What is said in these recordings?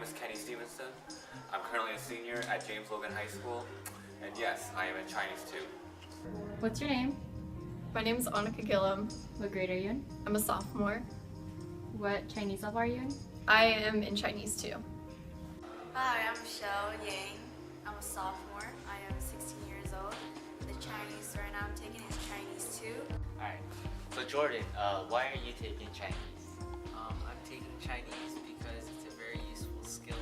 name is Kenny Stevenson. I'm currently a senior at James Logan High School, and yes, I am in Chinese too. What's your name? My name is Annika Gillum. What grade are you in? I'm a sophomore. What Chinese level are you in? I am in Chinese too. Hi, I'm Michelle Yang. I'm a sophomore. I am 16 years old. The Chinese right now I'm taking is Chinese too. Alright, so Jordan, why are you taking Chinese? I'm taking Chinese because it's a very useful skill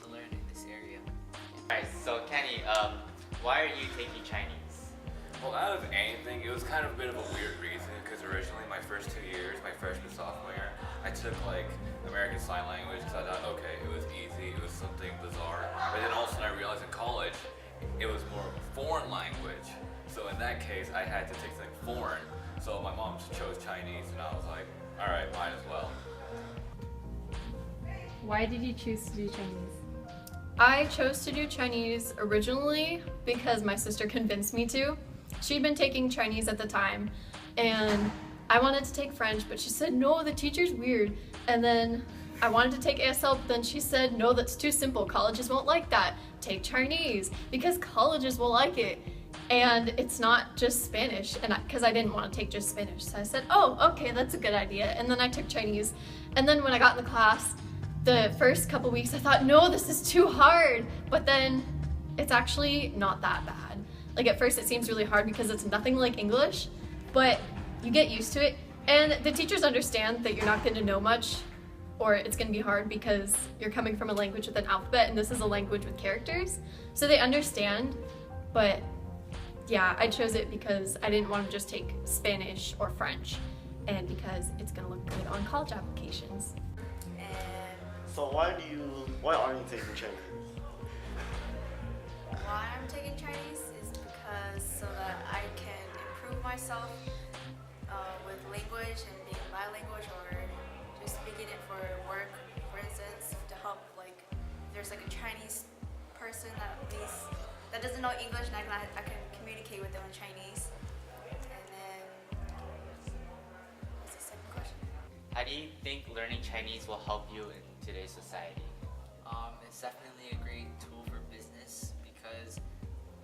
to learn in this area. Alright, so Kenny, why are you taking Chinese? Well, out of anything, it was kind of a bit of a weird reason because originally my first 2 years, my freshman sophomore year, I took like American Sign Language because I thought, okay, it was easy, it was something bizarre. But then all of a sudden I realized in college, it was more of a foreign language. So in that case, I had to take something foreign. So my mom chose Chinese and I was like, all right, might as well. Why did you choose to do Chinese? I chose to do Chinese originally because my sister convinced me to. She'd been taking Chinese at the time and I wanted to take French, but she said, no, the teacher's weird. And then I wanted to take ASL, but then she said, no, that's too simple. Colleges won't like that. Take Chinese because colleges will like it. And it's not just Spanish, and because I didn't want to take just Spanish. So I said, oh, okay, that's a good idea. And then I took Chinese. And then when I got in the class, the first couple weeks, I thought, no, this is too hard. But then it's actually not that bad. Like at first it seems really hard because it's nothing like English, but you get used to it. And the teachers understand that you're not going to know much or it's going to be hard because you're coming from a language with an alphabet and this is a language with characters. So they understand, but yeah, I chose it because I didn't want to just take Spanish or French and because it's going to look good on college applications. So why aren't you taking Chinese? Why I'm taking Chinese is because so that I can improve myself with language and being bilingual or just speaking it for work, for instance, to help like there's like a Chinese person that doesn't know English and I can communicate with them in Chinese. And then what's the second question? How do you think learning Chinese will help you in today's society? It's definitely a great tool for business because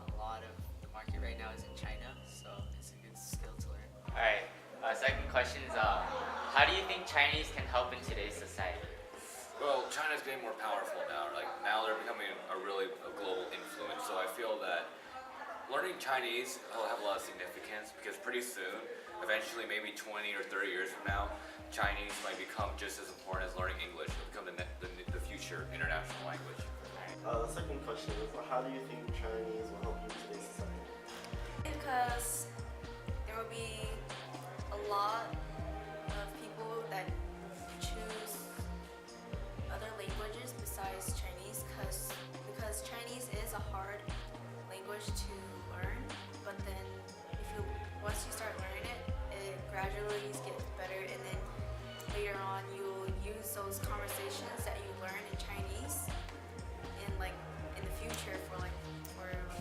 a lot of the market right now is in China, so it's a good skill to learn. Alright, second question is, how do you think Chinese can help in today's society? Well, China's getting more powerful now. Like now they're becoming a global influence. So I feel that learning Chinese will have a lot of significance because pretty soon, eventually maybe 20 or 30 years from now, Chinese might become just as important as learning English. It'll become the future international language. The second question is, how do you think Chinese will help you in today's society? Because there will be a lot of people that choose other languages besides Chinese because Chinese is a hard language to learn, but then once you start learning it, it gradually gets better and then later on you'll use those conversations that you learn in Chinese in the future for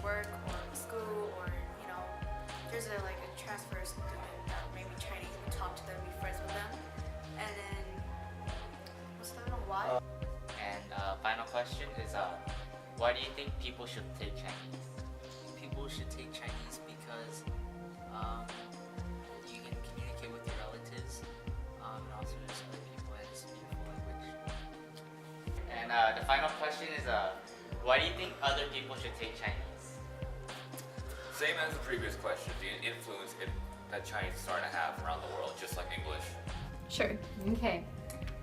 work or school or there's a transfer student that maybe Chinese will talk to them, be friends with them, and then what's the other one? Why? And final question is, why do you think people should take Chinese? People should take Chinese because you can communicate with your relatives and also just other people and it's a beautiful language. And the final question is, why do you think other people should take Chinese? Same as the previous question, the influence that Chinese is starting to have around the world, just like English. Sure. Okay.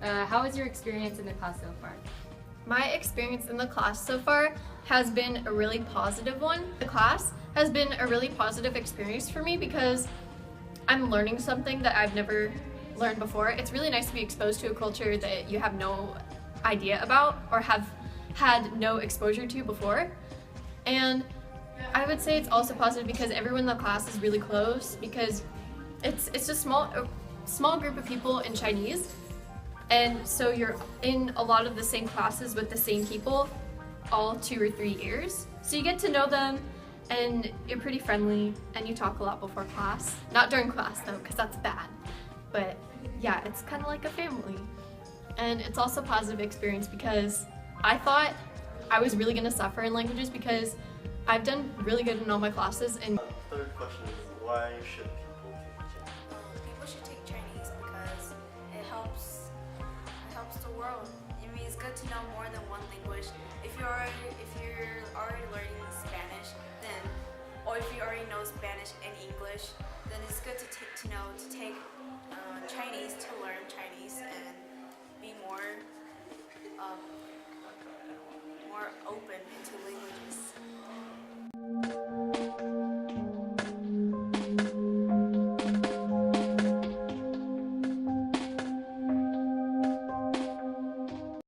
How was your experience in the class so far? My experience in the class so far has been a really positive one. The class has been a really positive experience for me because I'm learning something that I've never learned before. It's really nice to be exposed to a culture that you have no idea about or have had no exposure to before. And I would say it's also positive because everyone in the class is really close because it's a small group of people in Chinese, and so you're in a lot of the same classes with the same people all 2 or 3 years. So you get to know them and you're pretty friendly and you talk a lot before class. Not during class though, because that's bad. But yeah, it's kind of like a family. And it's also a positive experience because I thought I was really gonna suffer in languages because I've done really good in all my classes, and Third question is why should people take Chinese? People should take Chinese because it helps the world. I mean, it's good to know more than one language. If you're already learning Spanish, then, or if you already know Spanish and English, then it's good to take Chinese to learn Chinese and be more open into